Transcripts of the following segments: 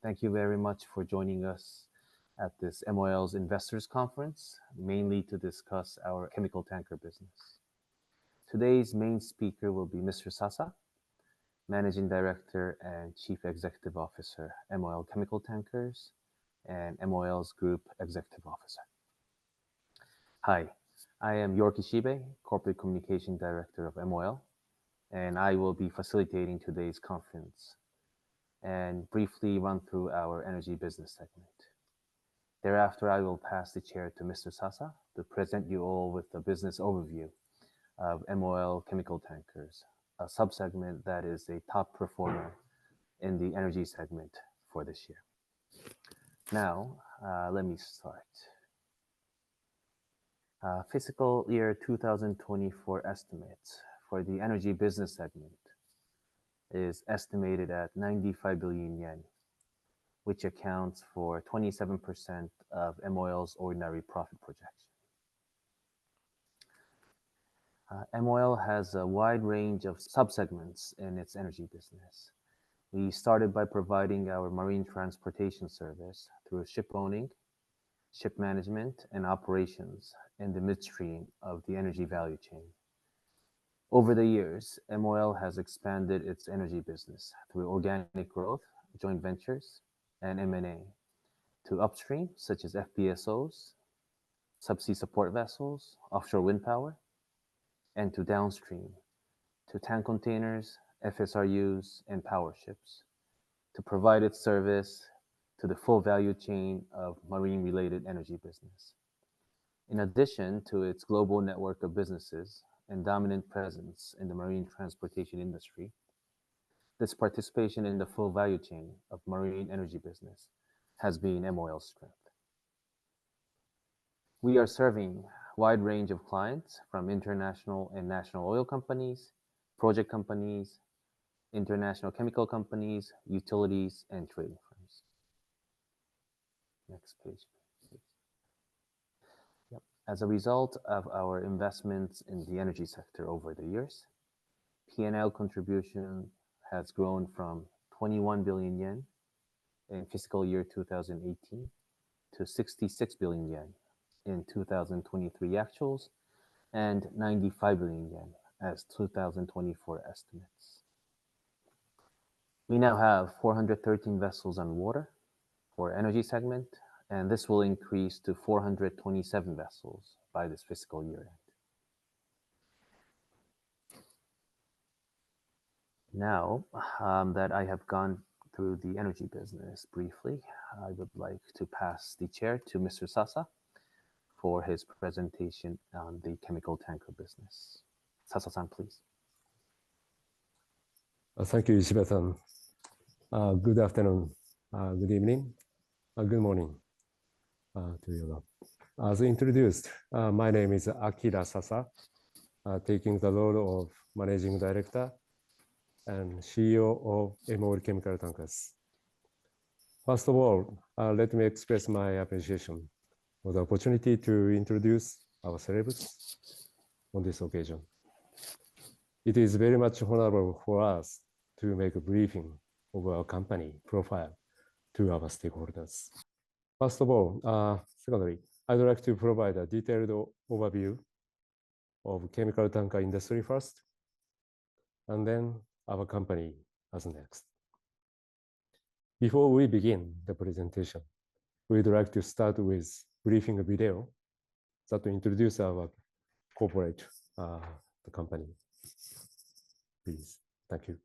Thank you very much for joining us at this MOL's Investors Conference, mainly to discuss our chemical tanker business. Today's main speaker will be Mr. Sasa, Managing Director and Chief Executive Officer, MOL Chemical Tankers, and MOL's Group Executive Officer. Hi, I am Yorki Shibe, Corporate Communication Director of MOL, and I will be facilitating today's conference and briefly run through our energy business segment. Thereafter, I will pass the chair to Mr. Sasa to present you all with a business overview of MOL Chemical Tankers, a subsegment that is a top performer in the energy segment for this year. Now, let me start. Fiscal year 2024 estimates for the energy business segment is estimated at 95 billion yen, which accounts for 27% of MOL's ordinary profit projection. MOL has a wide range of subsegments in its energy business. We started by providing our marine transportation service through ship owning, ship management, and operations in the midstream of the energy value chain. Over the years, MOL has expanded its energy business through organic growth, joint ventures, and M&A to upstream, such as FPSOs, subsea support vessels, offshore wind power, and to downstream, to tank containers, FSRUs, and power ships, to provide its service to the full value chain of marine-related energy business. In addition to its global network of businesses and dominant presence in the marine transportation industry, this participation in the full value chain of marine energy business has been MOL's strength. We are serving a wide range of clients from international and national oil companies, project companies, international chemical companies, utilities, and trading firms. Next page, please. Yep. As a result of our investments in the energy sector over the years, P&L contribution has grown from 21 billion yen in fiscal year 2018 to 66 billion yen in 2023 actuals and 95 billion yen as 2024 estimates. We now have 413 vessels on water for energy segment, and this will increase to 427 vessels by this fiscal year end. Now that I have gone through the energy business briefly, I would like to pass the chair to Mr. Sasa for his presentation on the chemical tanker business. Sasa-san, please. Thank you, Ishiba-san. Good afternoon, good evening, good morning to you all. As introduced, my name is Akira Sasa, taking the role of Managing Director and CEO of MOL Chemical Tankers. First of all, let me express my appreciation for the opportunity to introduce ourselves on this occasion. It is very much honorable for us to make a briefing of our company profile to our stakeholders. First of all, secondly, I'd like to provide a detailed overview of chemical tanker industry first, and then our company as next. Before we begin the presentation, we'd like to start with briefing video that will introduce our corporate, the company. Please, thank you.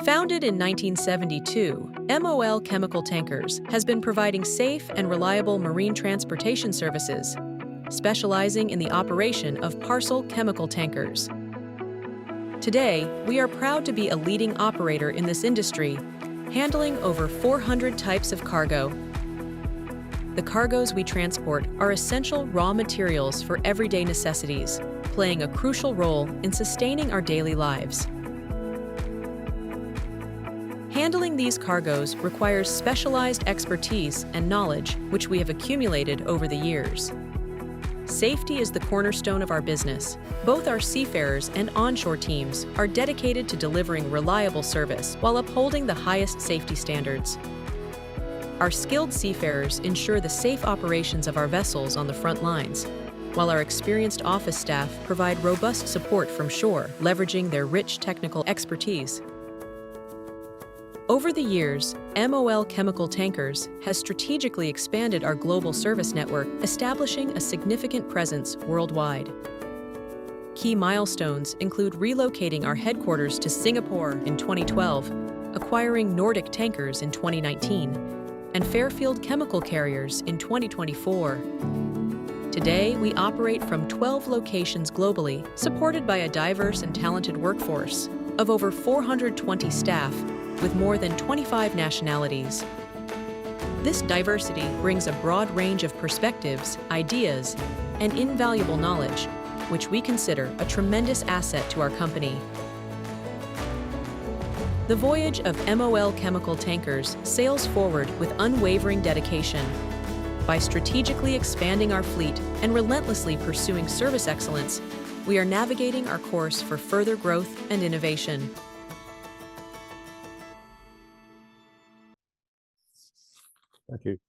Founded in 1972, MOL Chemical Tankers has been providing safe and reliable marine transportation services, specializing in the operation of parcel chemical tankers. Today, we are proud to be a leading operator in this industry, handling over 400 types of cargo. The cargoes we transport are essential raw materials for everyday necessities, playing a crucial role in sustaining our daily lives. Handling these cargoes requires specialized expertise and knowledge which we have accumulated over the years. Safety is the cornerstone of our business. Both our seafarers and onshore teams are dedicated to delivering reliable service while upholding the highest safety standards. Our skilled seafarers ensure the safe operations of our vessels on the front lines, while our experienced office staff provide robust support from shore, leveraging their rich technical expertise. Over the years, MOL Chemical Tankers has strategically expanded our global service network, establishing a significant presence worldwide. Key milestones include relocating our headquarters to Singapore in 2012, acquiring Nordic Tankers in 2019, and Fairfield Chemical Carriers in 2024. Today, we operate from 12 locations globally, supported by a diverse and talented workforce of over 420 staff, with more than 25 nationalities. This diversity brings a broad range of perspectives, ideas, and invaluable knowledge, which we consider a tremendous asset to our company. The voyage of MOL Chemical Tankers sails forward with unwavering dedication. By strategically expanding our fleet and relentlessly pursuing service excellence, we are navigating our course for further growth and innovation. Thank you.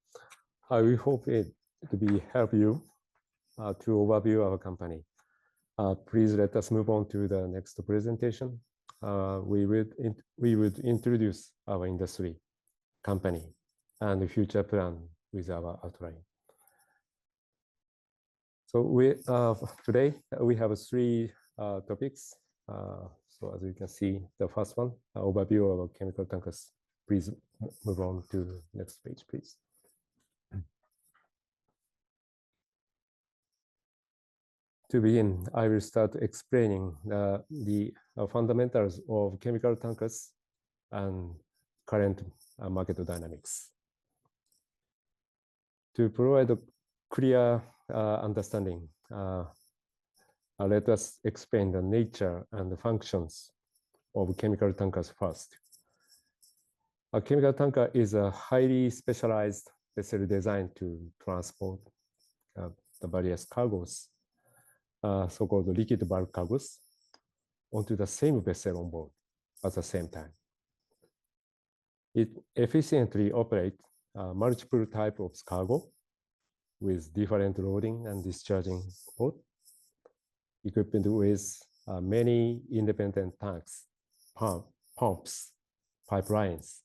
We hope it to be help you to overview our company. Please let us move on to the next presentation. We would introduce our industry, company, and the future plan with our outline. So today we have three topics. So as you can see, the first one, overview of chemical tankers. Please move on to the next page, please. To begin, I will start explaining the fundamentals of chemical tankers and current market dynamics. To provide a clear understanding, let us explain the nature and the functions of chemical tankers first. A chemical tanker is a highly specialized vessel designed to transport the various cargoes, so-called liquid bulk cargoes, onto the same vessel on board at the same time. It efficiently operates multiple types of cargo with different loading and discharging port, equipped with many independent tanks, pumps, pipelines,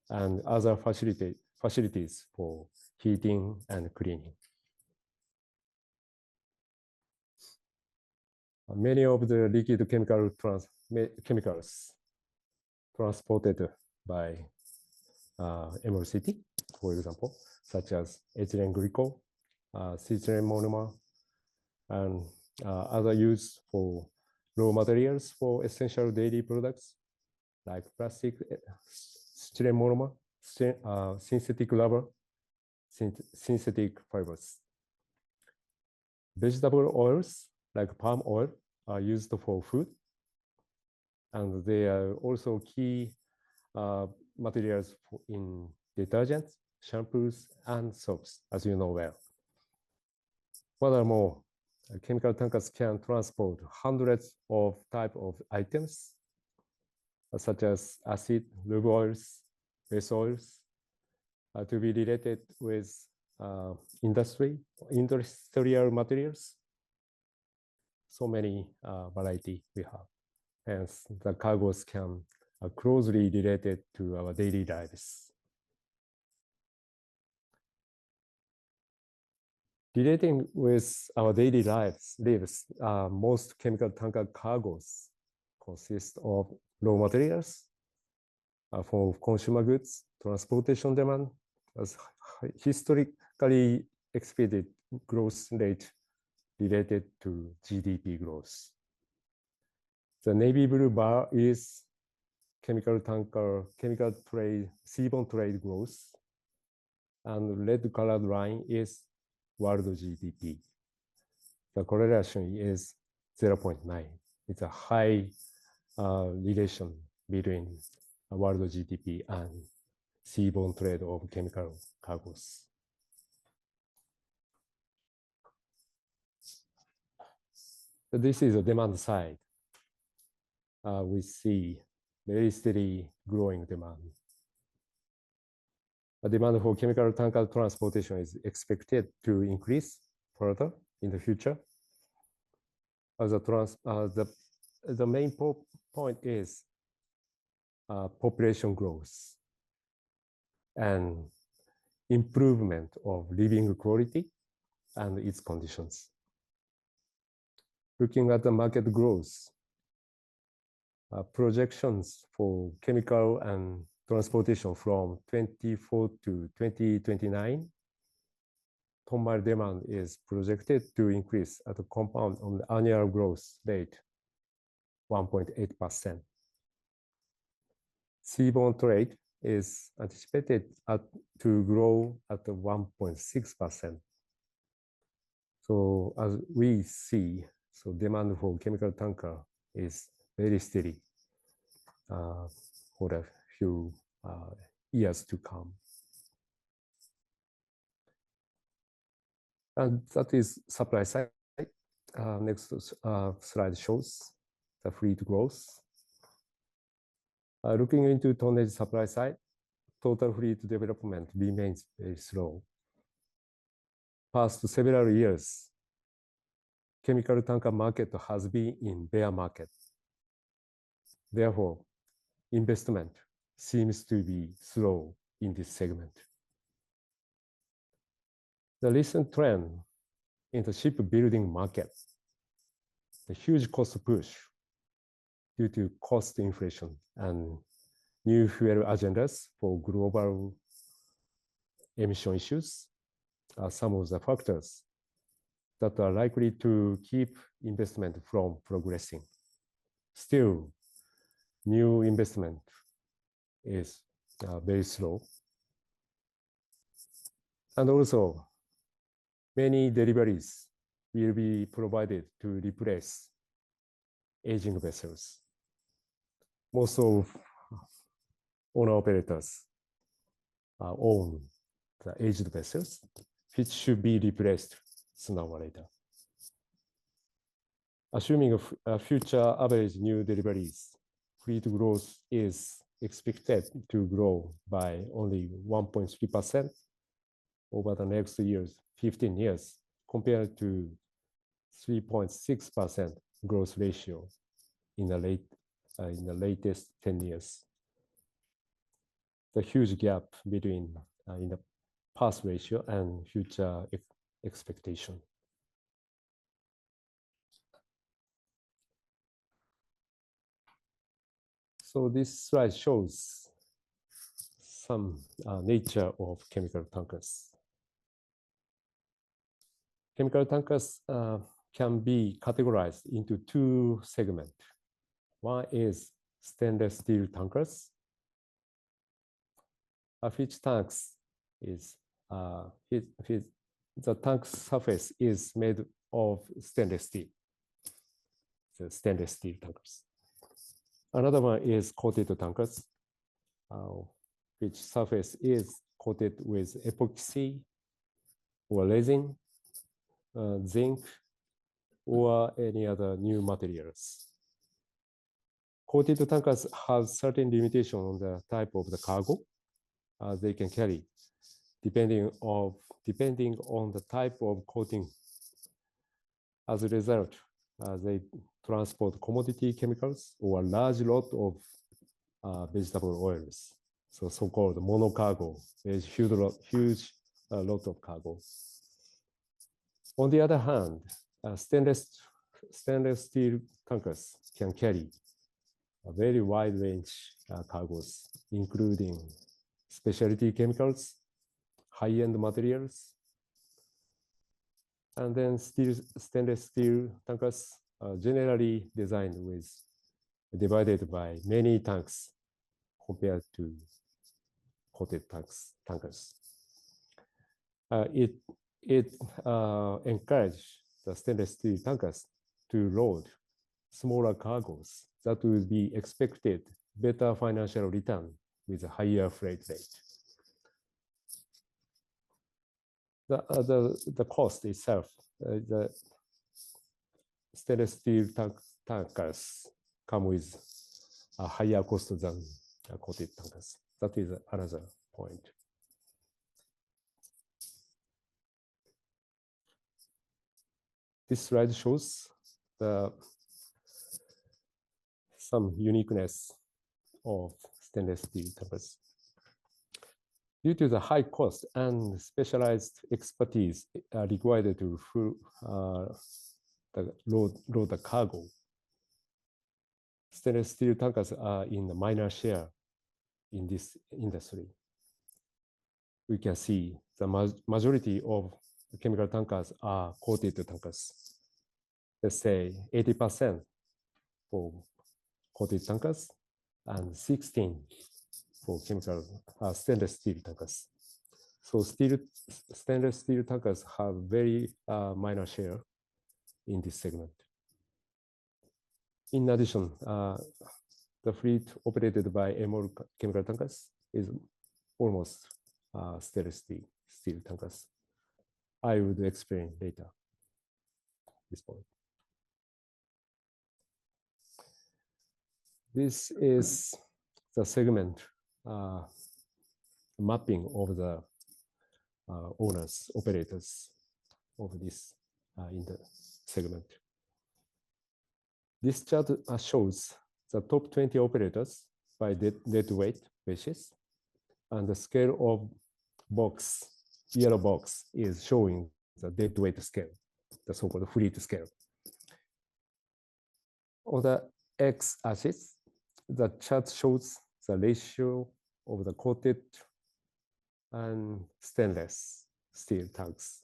and other facilities for heating and cleaning. Many of the liquid chemicals transported by MOLCT, for example, such as ethylene glycol, citylene monomer, and other use for raw materials for essential daily products like plastic, styrene monomer, synthetic rubber, synthetic fibers. Vegetable oils like palm oil are used for food, and they are also key materials in detergents, shampoos, and soaps, as you know well. Furthermore, chemical tankers can transport hundreds of types of items, such as acid, lube oils, base oils, to be related with industrial materials. So many variety we have. Hence, the cargoes can closely related to our daily lives. Relating with our daily lives, most chemical tanker cargoes consist of raw materials for consumer goods, transportation demand, as historically expected growth rate related to GDP growth. The navy blue bar is chemical trade, seaborne trade growth, and the red colored line is world GDP. The correlation is 0.9. It's a high relation between world GDP and seaborne trade of chemical cargoes. This is a demand side. We see very steady growing demand. The demand for chemical tanker transportation is expected to increase further in the future. The main point is population growth and improvement of living quality and its conditions. Looking at the market growth, projections for chemical and transportation from 2024 to 2029, ton-mile demand is projected to increase at a compound on the annual growth rate 1.8%. Seaborne trade is anticipated to grow at 1.6%. So as we see, so demand for chemical tanker is very steady for a few years to come. And that is supply side. Next slide shows the fleet growth. Looking into tonnage supply side, total fleet development remains very slow. Past several years, chemical tanker market has been in bear market. Therefore, investment seems to be slow in this segment. The recent trend in the shipbuilding market, the huge cost push due to cost inflation and new fuel agendas for global emission issues are some of the factors that are likely to keep investment from progressing. Still, new investment is very slow. And also, many deliveries will be provided to replace aging vessels. Most of owner-operators own the aged vessels, which should be replaced sooner or later. Assuming a future average new deliveries, fleet growth is expected to grow by only 1.3% over the next 15 years, compared to 3.6% growth ratio in the latest 10 years. The huge gap between in the past ratio and future expectation. So this slide shows some nature of chemical tankers. Chemical tankers can be categorized into two segments. One is stainless steel tankers, which tanks is the tank surface is made of stainless steel. The stainless steel tankers. Another one is coated tankers, which surface is coated with epoxy or resin, zinc, or any other new materials. Coated tankers have certain limitation on the type of the cargo they can carry, depending on the type of coating. As a result, they transport commodity chemicals or a large lot of vegetable oils, so-called monocargo. There's huge lot of cargo. On the other hand, stainless steel tankers can carry a very wide range cargoes, including specialty chemicals, high-end materials, and then stainless steel tankers are generally divided by many tanks compared to coated tankers. It encourages the stainless steel tankers to load smaller cargoes that will be expected better financial return with a higher freight rate. The cost itself, the stainless steel tankers come with a higher cost than coated tankers. That is another point. This slide shows some uniqueness of stainless steel tankers. Due to the high cost and specialized expertise required to load the cargo, stainless steel tankers are in a minor share in this industry. We can see the majority of chemical tankers are coated tankers. Let's say 80% for coated tankers and 16% for chemical stainless steel tankers. So stainless steel tankers have very minor share in this segment. In addition, the fleet operated by MOL Chemical Tankers is almost stainless steel tankers. I would explain later this point. This is the segment mapping of the owners, operators of this in the segment. This chart shows the top 20 operators by deadweight basis, and the scale of yellow box is showing the deadweight scale, the so-called fleet scale. On the x-axis, the chart shows the ratio of the coated and stainless steel tanks.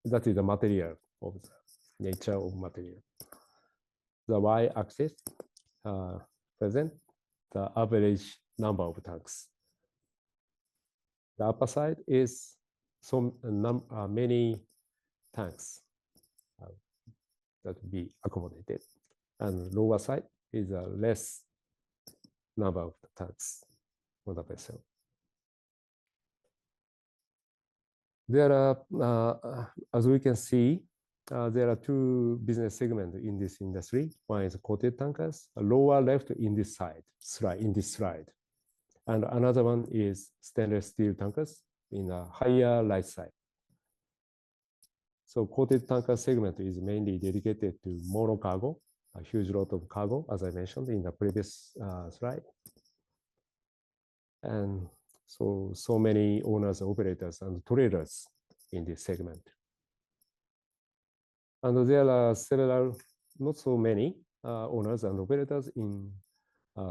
That is the material of the nature of material. The y-axis present the average number of tanks. The upper side is many tanks that will be accommodated, and lower side is a less number of tanks for the vessel. There are, as we can see, there are two business segments in this industry. One is coated tankers, lower left in this slide, and another one is stainless steel tankers in a higher right side. So coated tanker segment is mainly dedicated to mono cargo, a huge lot of cargo, as I mentioned in the previous slide. And so many owners, operators, and traders in this segment. And there are several, not so many owners and operators in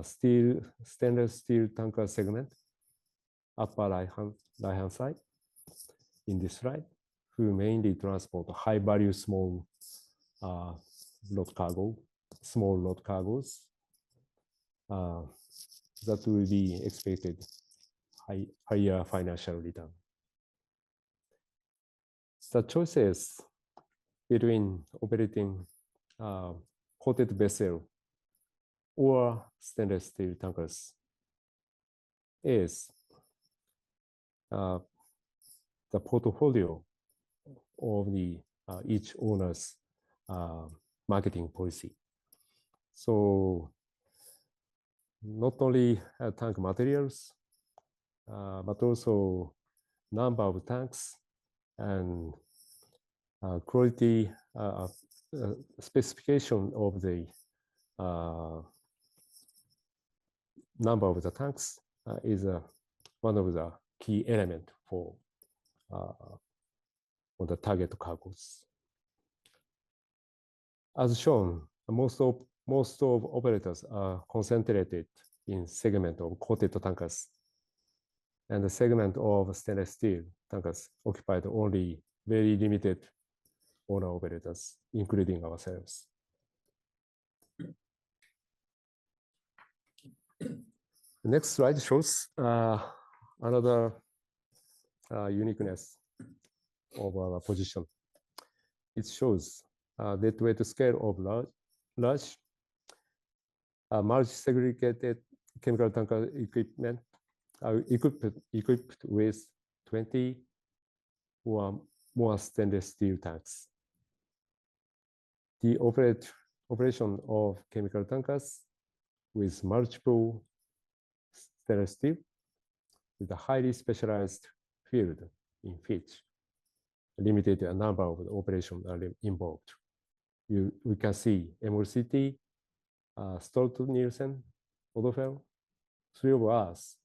stainless steel tanker segment, upper right-hand side in this slide, who mainly transport high-value small lot cargos that will be expected higher financial return. The choices between operating coated vessel or stainless steel tankers is the portfolio of the each owner's marketing policy. So not only tank materials, but also number of tanks and quality specification of the number of the tanks is one of the key elements for the target cargoes. As shown, most of operators are concentrated in segment of coated tankers, and the segment of stainless steel tankers occupied only very limited owner operators, including ourselves. The next slide shows another uniqueness of our position. It shows deadweight scale of large multi-segregated chemical tanker equipment equipped with 20 or more stainless steel tanks. the operation of chemical tankers with multiple stainless steel is a highly specialized field in which limited number of operations are involved. We can see MOLCT, Stolt-Nielsen, Odofel, three of us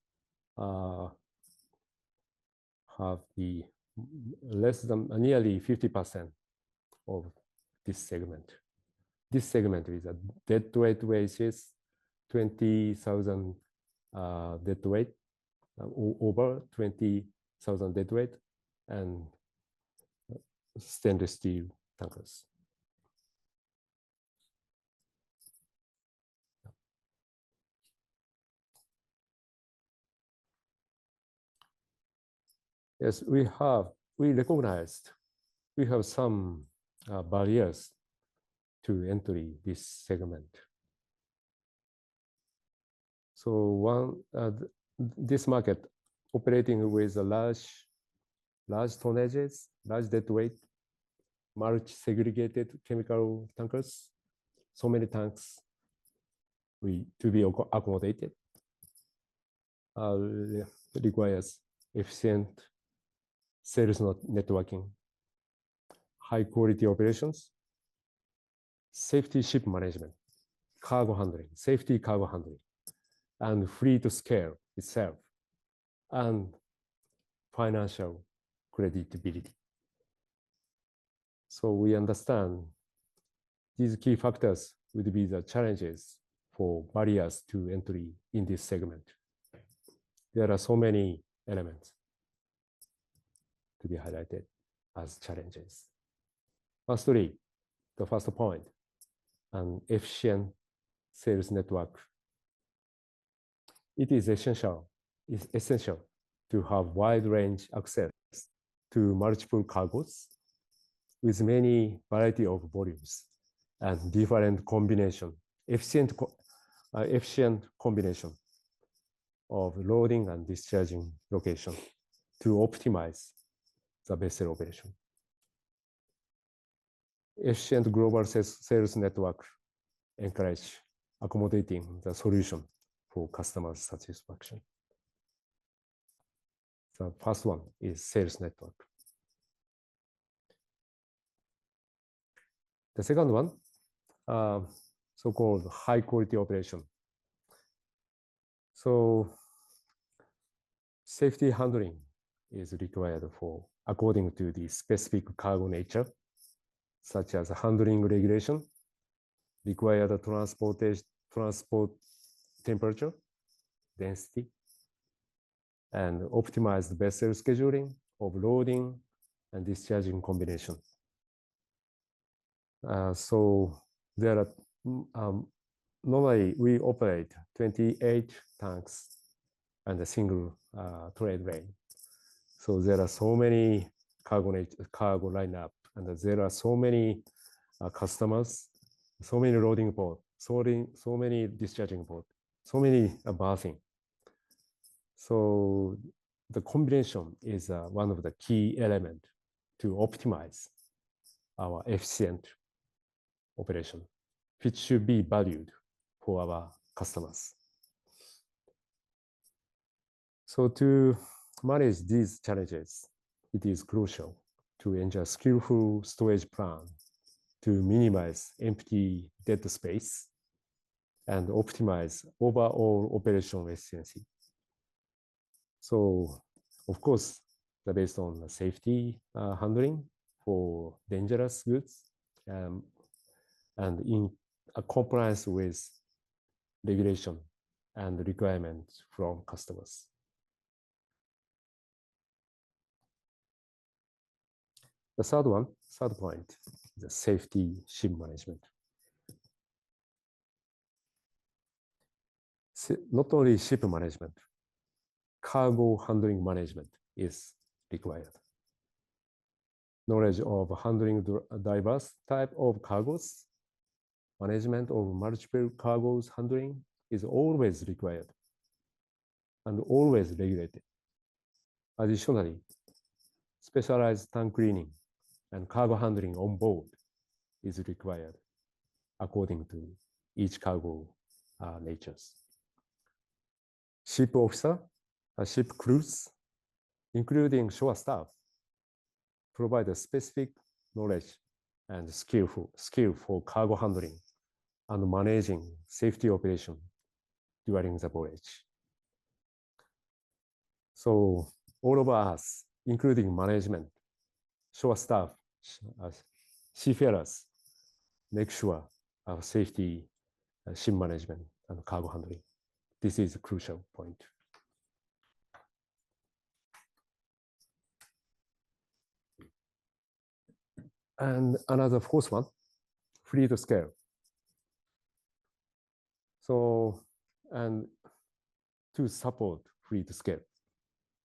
have the less than nearly 50% of this segment. This segment is a deadweight basis, 20,000 deadweight, over 20,000 deadweight, and stainless steel tankers. Yes, we recognized we have some barriers to entry this segment. So this market operating with a large tonnages, large deadweight, segregated chemical tankers, so many tanks to be accommodated requires efficient sales networking, high quality operations, safety ship management, cargo handling, safety cargo handling, and fleet scale itself, and financial creditability. So we understand these key factors would be the challenges for barriers to entry in this segment. There are so many elements to be highlighted as challenges. Firstly, the first point, an efficient sales network. It is essential to have wide range access to multiple cargoes with many variety of volumes and different combination, efficient combination of loading and discharging location to optimize the vessel operation. Efficient global sales network encourage accommodating the solution for customer satisfaction. The first one is sales network. The second one, so-called high quality operation. So safety handling is required for according to the specific cargo nature, such as handling regulation, required transport temperature, density, and optimized vessel scheduling of loading and discharging combination. So there are normally we operate 28 tanks and a single trade lane. So there are so many cargo lineup, and there are so many customers, so many loading ports, so many discharging ports, so many berthing. So the combination is one of the key elements to optimize our efficient operation, which should be valued for our customers. So to manage these challenges, it is crucial to ensure skillful storage plan to minimize empty dead space and optimize overall operational efficiency. So, of course, based on the safety handling for dangerous goods and in compliance with regulation and requirements from customers. The third point, the safety ship management. Not only ship management, cargo handling management is required. Knowledge of handling diverse type of cargos, management of multiple cargos handling is always required and always regulated. Additionally, specialized tank cleaning and cargo handling on board is required according to each cargo natures. Ship officer, ship crews, including shore staff, provide a specific knowledge and skill for cargo handling and managing safety operation during the voyage. So all of us, including management, shore staff, seafarers, make sure of safety, ship management, and cargo handling. This is a crucial point. And another fourth one, fleet scale. So, and to support fleet scale,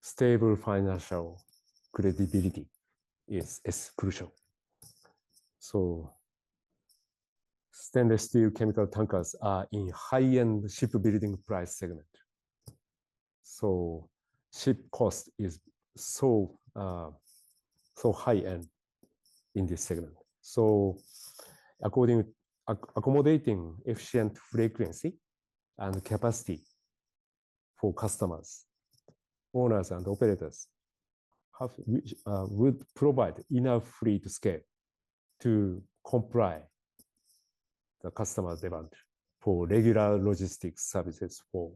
stable financial credibility is crucial. So stainless steel chemical tankers are in high-end shipbuilding price segment. So ship cost is so high-end in this segment. So accommodating efficient frequency and capacity for customers, owners, and operators would provide enough fleet scale to comply the customer demand for regular logistics services for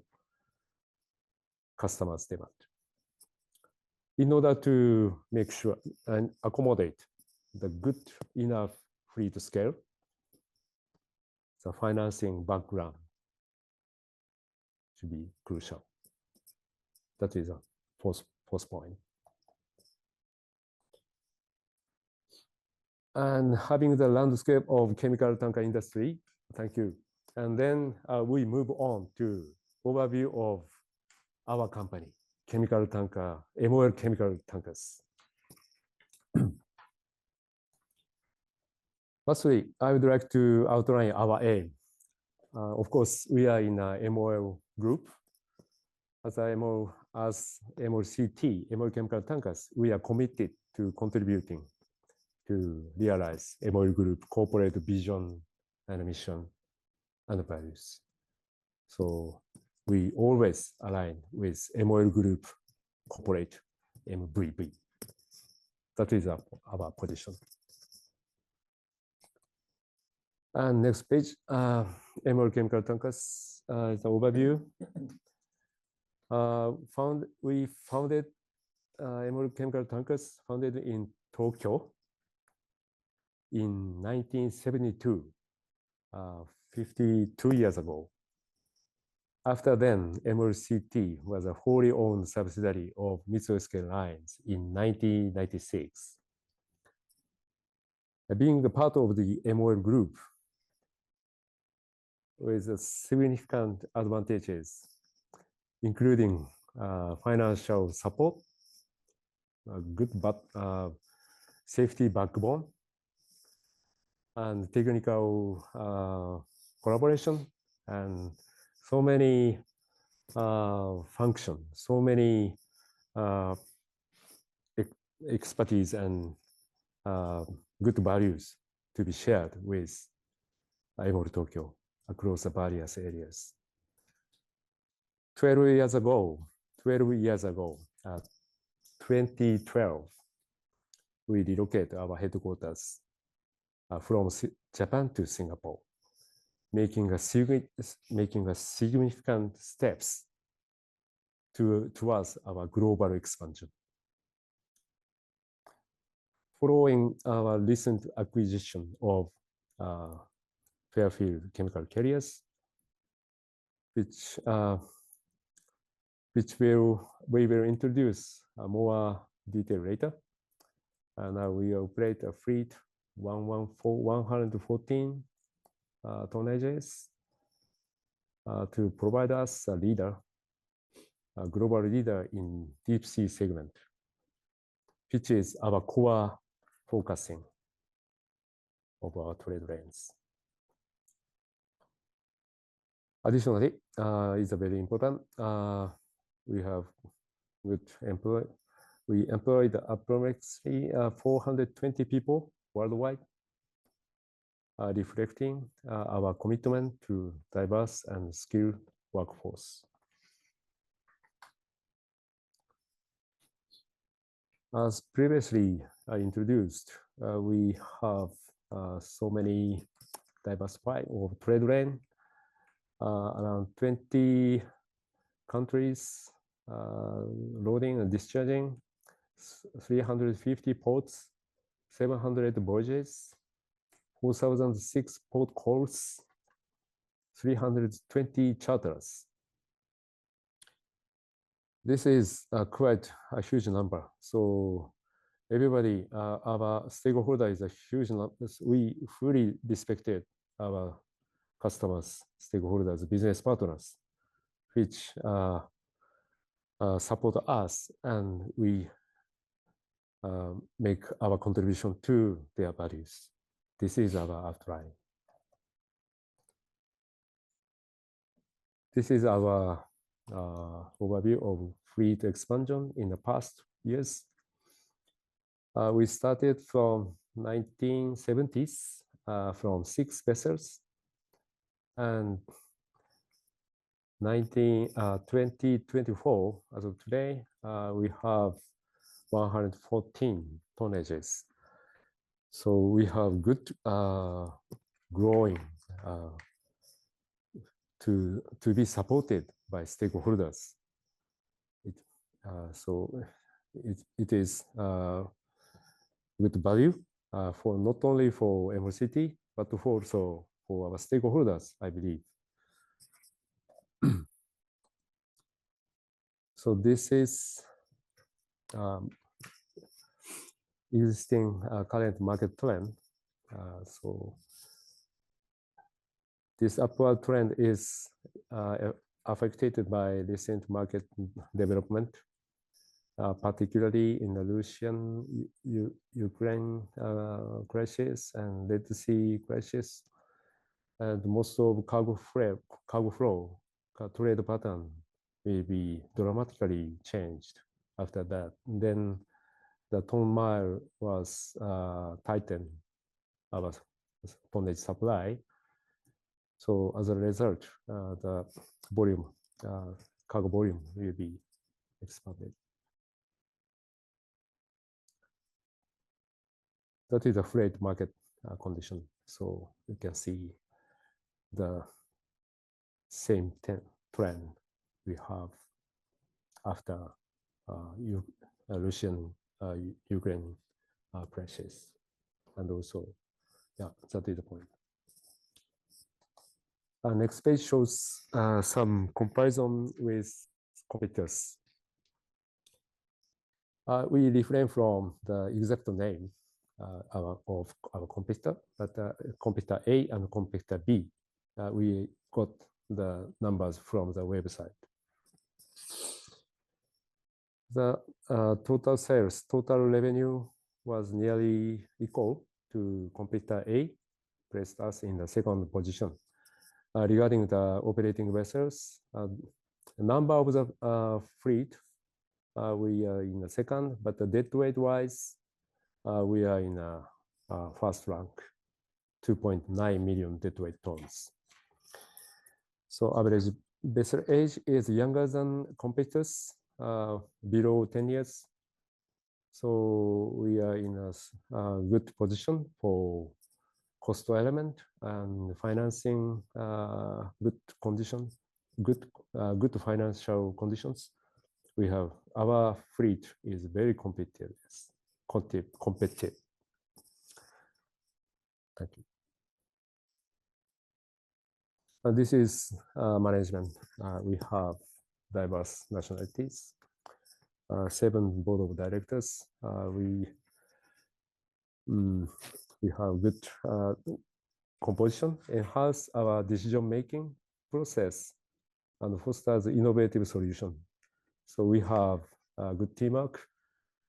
customers' demand. In order to make sure and accommodate the good enough fleet scale, the financing background should be crucial. That is a fourth point. And having the landscape of chemical tanker industry, thank you. And then we move on to overview of our company, chemical tanker, MOL Chemical Tankers. Firstly, I would like to outline our aim. Of course, we are in a MOL group. As MOLCT, MOL Chemical Tankers, we are committed to contributing to realize MOL Group corporate vision and mission and values. So we always align with MOL Group corporate MVV. That is our position. And next page, MOL Chemical Tankers is an overview. We founded MOL Chemical Tankers, founded in Tokyo in 1972, 52 years ago. After then, MOLCT was a wholly owned subsidiary of Mitsubishi Lines in 1996. Being a part of the MOL group with significant advantages, including financial support, good safety backbone, and technical collaboration, and so many functions, so many expertise and good values to be shared with MOL Tokyo across the various areas. 12 years ago, 2012, we relocated our headquarters from Japan to Singapore, making a significant steps towards our global expansion. Following our recent acquisition of Fairfield Chemical Carriers, which we will introduce more detail later. And we operate a fleet 114 tonnages to provide us a global leader in deep sea segment, which is our core focusing of our trade lanes. Additionally, is very important. We have good employee. We employed approximately 420 people worldwide. reflecting our commitment to diverse and skilled workforce. As previously introduced, we have so many diversified or trade lane, around 20 countries, loading and discharging, 350 ports, 700 voyages, 4,006 port calls, 320 charters. This is quite a huge number. So everybody, our stakeholder is a huge number. We fully respected our customers, stakeholders, business partners, which support us, and we make our contribution to their values. This is our outline. This is our overview of fleet expansion in the past years. We started from 1970s from 6 vessels, and 2024 as of today, we have 114 tonnages. So we have good growing to be supported by stakeholders. It is good value for not only for MOLCT, but also for our stakeholders, I believe. So this is existing current market trend. So this upward trend is affected by recent market development, particularly in the Russian-Ukraine crisis and Red Sea crisis, and most of cargo flow trade pattern will be dramatically changed after that. Then the ton mile was tightened, our tonnage supply. So as a result, the volume, cargo volume will be expanded. That is the freight market condition. So you can see the same trend we have after Russian-Ukraine crisis. And also, yeah, that is the point. Next page shows some comparison with competitors. We refrain from the exact name of our competitor, but competitor A and competitor B. We got the numbers from the website. The total sales, total revenue was nearly equal to competitor A, placed us in the second position. Regarding the operating vessels, number of the fleet, we are in the second, but the deadweight wise, we are in a first rank, 2.9 million deadweight tons. So average vessel age is younger than competitors, below 10 years. So we are in a good position for cost element and financing, good condition, good financial conditions. We have our fleet is very competitive. Thank you. This is management. We have diverse nationalities, 7 board of directors. We have good composition, enhance our decision-making process, and fosters innovative solution. So we have good teamwork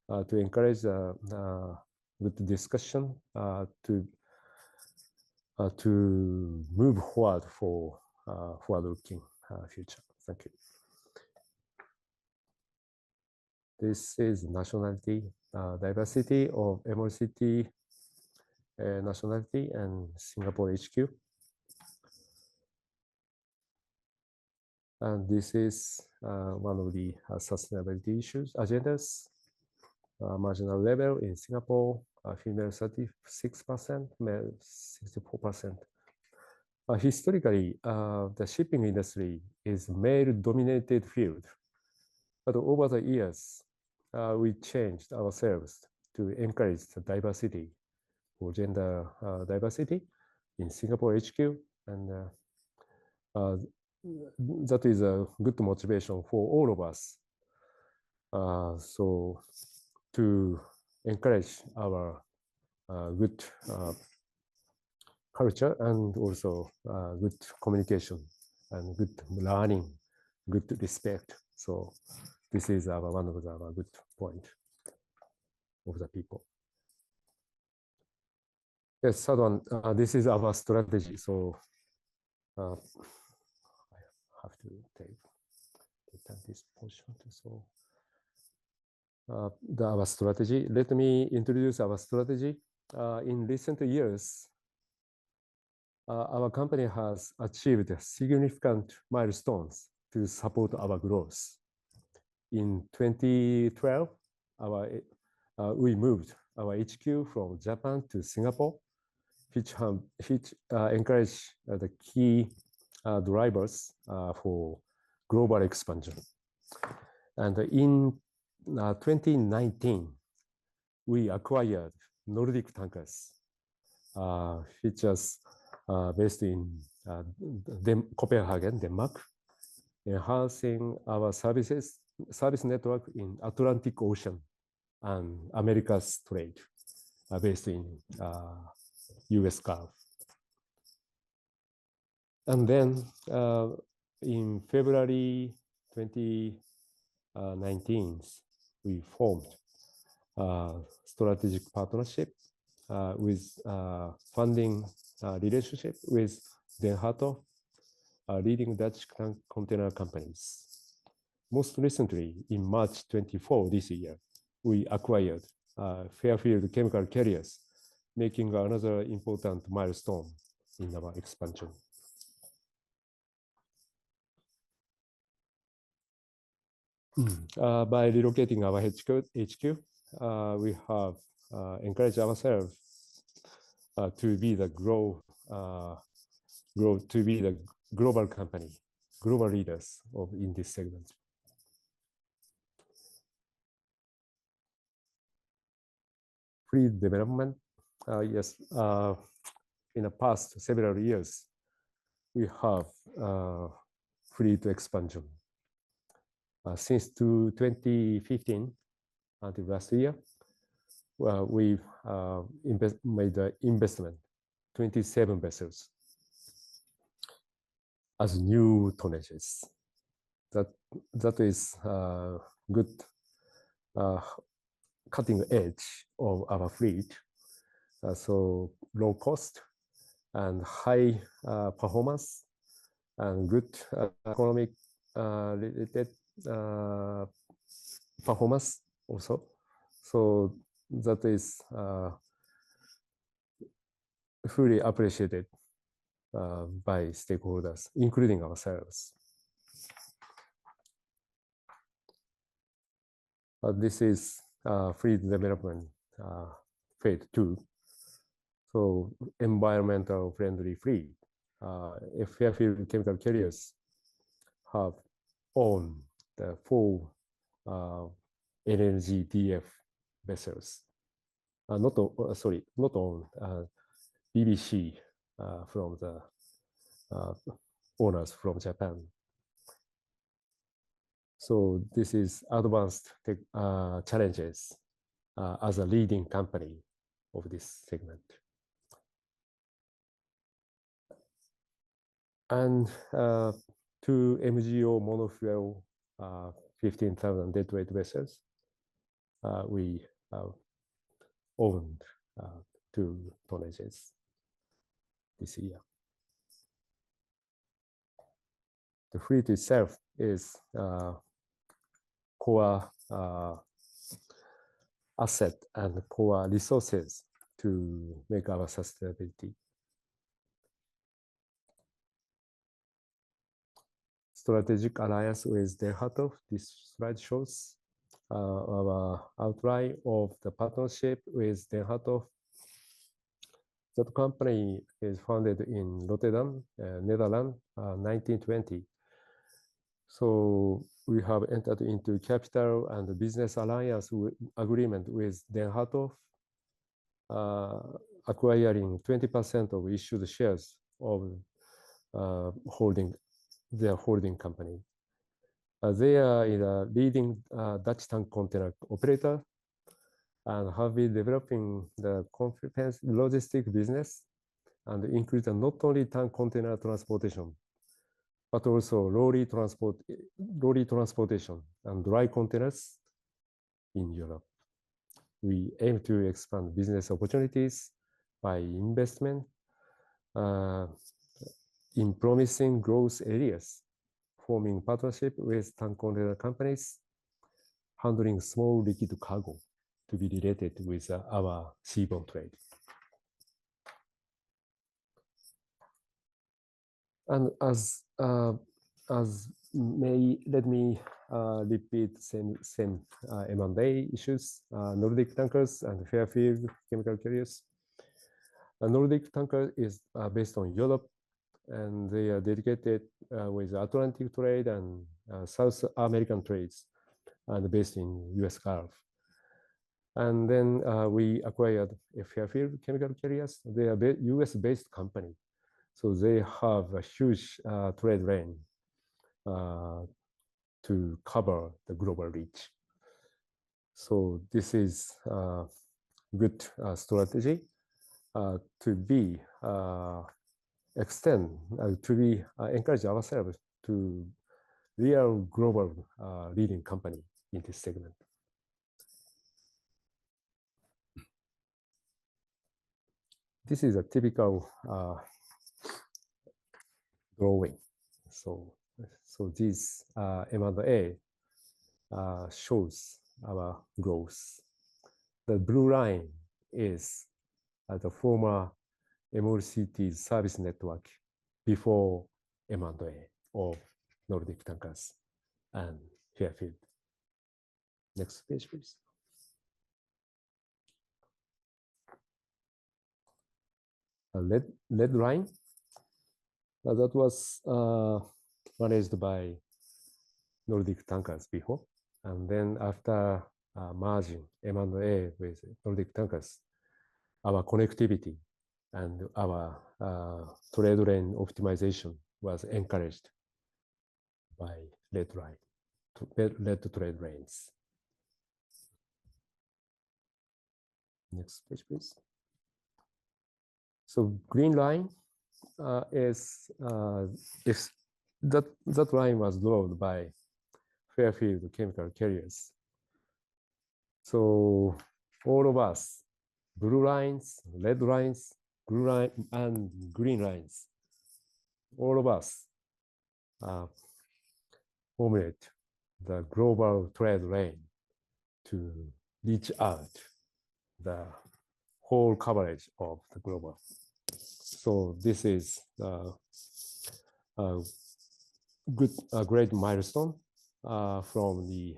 to encourage good discussion to move forward for forward-looking future. Thank you. This is nationality diversity of MOLCT nationality and Singapore HQ. And this is one of the sustainability issues, agendas. Marginal level in Singapore, female 36%, male 64%. Historically, the shipping industry is male-dominated field. But over the years, we changed ourselves to encourage the diversity for gender diversity in Singapore HQ. And that is a good motivation for all of us. So to encourage our good culture and also good communication and good learning, good respect. So this is one of the good point of the people. Yes, third one, this is our strategy. So I have to take this portion to solve. Our strategy. Let me introduce our strategy. In recent years, our company has achieved significant milestones to support our growth. In 2012, we moved our HQ from Japan to Singapore, which encouraged the key drivers for global expansion. And in 2019, we acquired Nordic Tankers, which is based in Copenhagen, Denmark, enhancing our service network in Atlantic Ocean and America's trade, based in US Gulf. And then in February 2019, we formed a strategic partnership with funding relationship with Den Hato, leading Dutch container companies. Most recently, in March 24 this year, we acquired Fairfield Chemical Carriers, making another important milestone in our expansion. By relocating our HQ, we have encouraged ourselves to be the global company, global leaders in this segment. Fleet development, yes. In the past several years, we have fleet expansion. Since 2015 until last year, we've made the investment 27 vessels as new tonnages. That is good cutting edge of our fleet. So low cost and high performance and good economic related performance also. So that is fully appreciated by stakeholders, including ourselves. This is fleet development phase 2. So environmental friendly fleet. Fairfield Chemical Carriers have owned the 4 LNG DF vessels. Not on BBC from the owners from Japan. So this is advanced challenges as a leading company of this segment. And 2 MGO monofuel 15,000 deadweight vessels. We owned 2 tonnages this year. The fleet itself is core asset and core resources to make our sustainability. Strategic alliance with Denhatov. This slide shows our outline of the partnership with Denhatov. That company is founded in Rotterdam, Netherlands, 1920. So we have entered into capital and business alliance agreement with Denhatov, acquiring 20% of issued shares of their holding company. They are a leading Dutch tank container operator and have been developing the comprehensive logistic business and include not only tank container transportation, but also lorry transportation and dry containers in Europe. We aim to expand business opportunities by investment in promising growth areas, forming partnership with tank container companies handling small liquid cargo to be related with our seaborne trade. And let me repeat same M&A issues. Nordic Tankers and Fairfield Chemical Carriers. Nordic Tanker is based on Europe, and they are dedicated with Atlantic trade and South American trades, and based in U.S. Gulf. And then we acquired Fairfield Chemical Carriers. They are a U.S.-based company, so they have a huge trade lane to cover the global reach. So this is a good strategy to be encourage ourselves to real global leading company in this segment. This is a typical drawing. So this M&A shows our growth. The blue line is the former MOLCT service network before M&A of Nordic Tankers and Fairfield. Next page, please. Red line, that was managed by Nordic Tankers before, and then after merging M&A with Nordic Tankers, our connectivity and our trade lane optimization was encouraged by red trade lanes. Next page, please. So green line is that line was drawn by Fairfield Chemical Carriers. So all of us, blue lines, red lines, blue line, and green lines, all of us formulate the global trade lane to reach out the whole coverage of the global. So this is a great milestone from the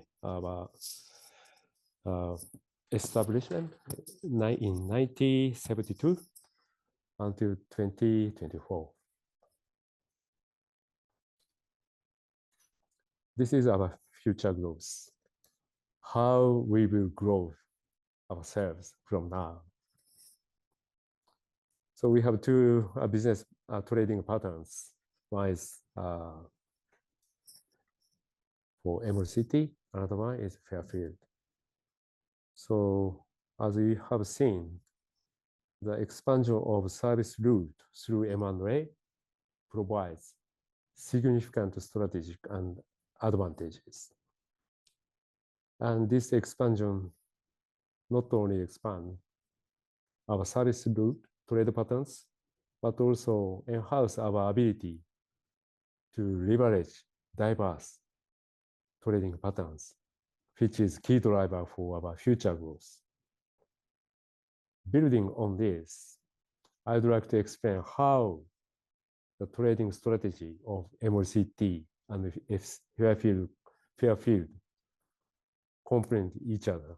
establishment in 1972 until 2024. This is our future growth. How we will grow ourselves from now. So we have two business trading patterns. One is for MOLCT, another one is Fairfield. So as we have seen, the expansion of service route through M&A provides significant strategic and advantages. And this expansion not only expand our service route trade patterns, but also enhance our ability to leverage diverse trading patterns, which is key driver for our future growth. building on this, I'd like to explain how the trading strategy of MOLCT and Fairfield complement each other.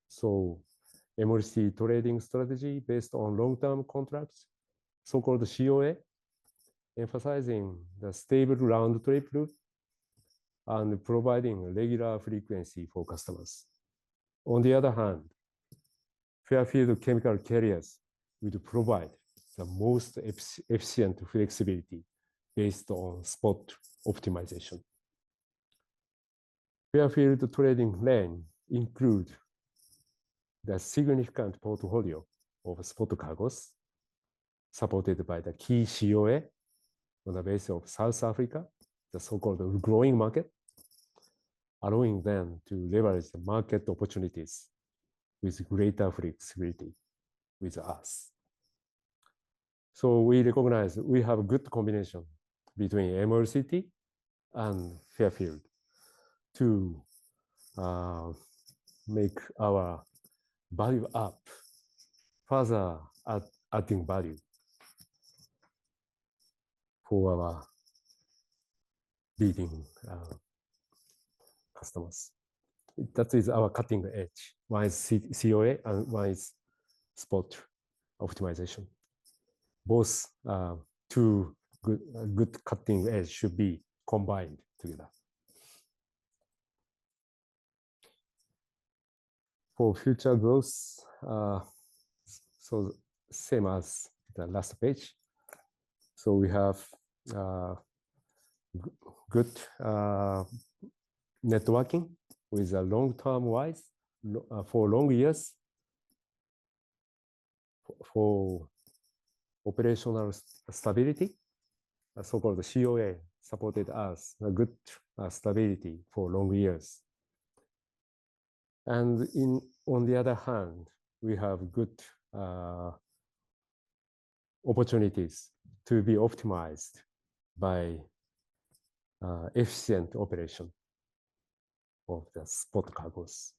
So MOLCT trading strategy based on long-term contracts, so-called COA, emphasizing the stable round trip route and providing regular frequency for customers. On the other hand, Fairfield chemical carriers would provide the most efficient flexibility based on spot optimization. Fairfield trading lane include the significant portfolio of spot cargoes supported by the key COA on the basis of South Africa, the so-called growing market, allowing them to leverage the market opportunities with greater flexibility with us. So we recognize we have a good combination between MOLCT and Fairfield to make our value up, further adding value for our leading customers. That is our cutting edge. One is COA and one is spot optimization. Both two good cutting edge should be combined together. For future growth, so same as the last page. So we have good networking with a long-term wise for long years for operational stability. So-called COA supported us a good stability for long years. And on the other hand, we have good opportunities to be optimized by efficient operation of the spot cargoes.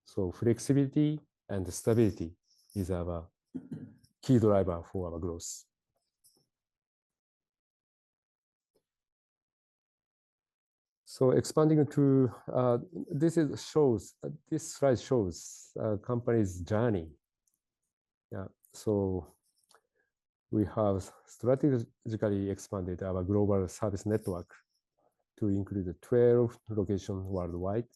So flexibility and stability is our key driver for our growth. So expanding to this slide shows a company's journey. Yeah, so we have strategically expanded our global service network to include 12 locations worldwide.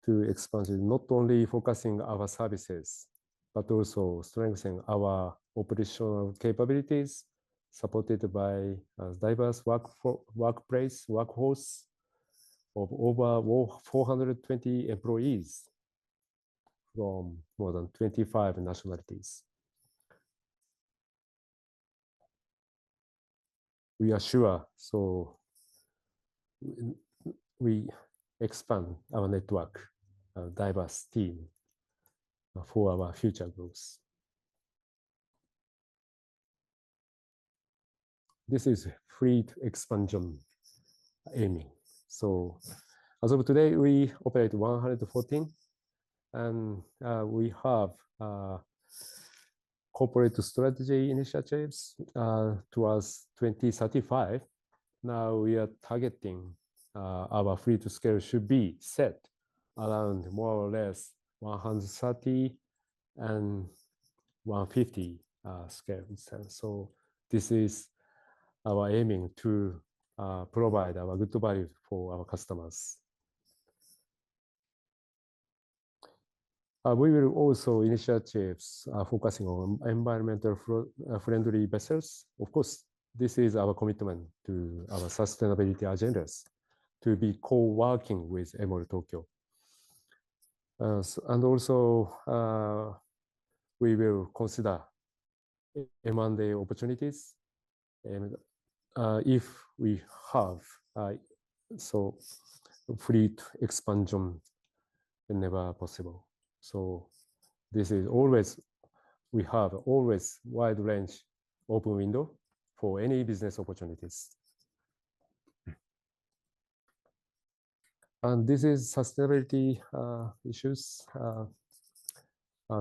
To expand, not only focusing our services, but also strengthening our operational capabilities, supported by a diverse workforce of over 420 employees from more than 25 nationalities. We are sure, so we expand our network, diverse team for our future growth. This is fleet expansion aiming. So as of today, we operate 114, and we have corporate strategy initiatives towards 2035. Now we are targeting our fleet scale should be set around more or less 130 and 150 scales. So this is our aiming to provide our good value for our customers. We will also initiatives focusing on environmental friendly vessels. Of course, this is our commitment to our sustainability agendas to be co-working with MOL Tokyo. And also, we will consider M&A opportunities, and if we have so fleet expansion whenever possible. So this is always, we have always wide range open window for any business opportunities. And this is sustainability issues.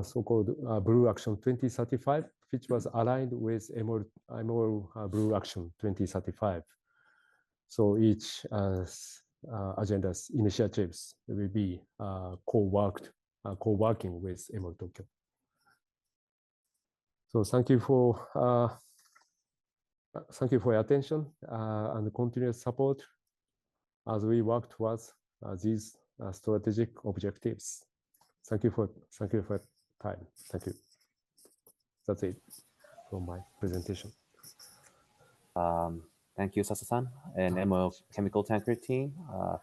so-called Blue Action 2035, which was aligned with MOL Blue Action 2035. So each agenda's initiatives will be co-working with MOL Tokyo. So thank you for your attention and continuous support as we work towards these strategic objectives. Thank you for your time. Thank you. That's it from my presentation. Thank you, Sasa-san and MOL Chemical Tanker team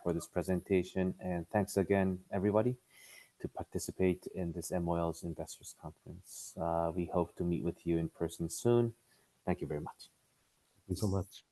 for this presentation. And thanks again, everybody, to participate in this MOL's Investors Conference. We hope to meet with you in person soon. Thank you very much. Thank you so much.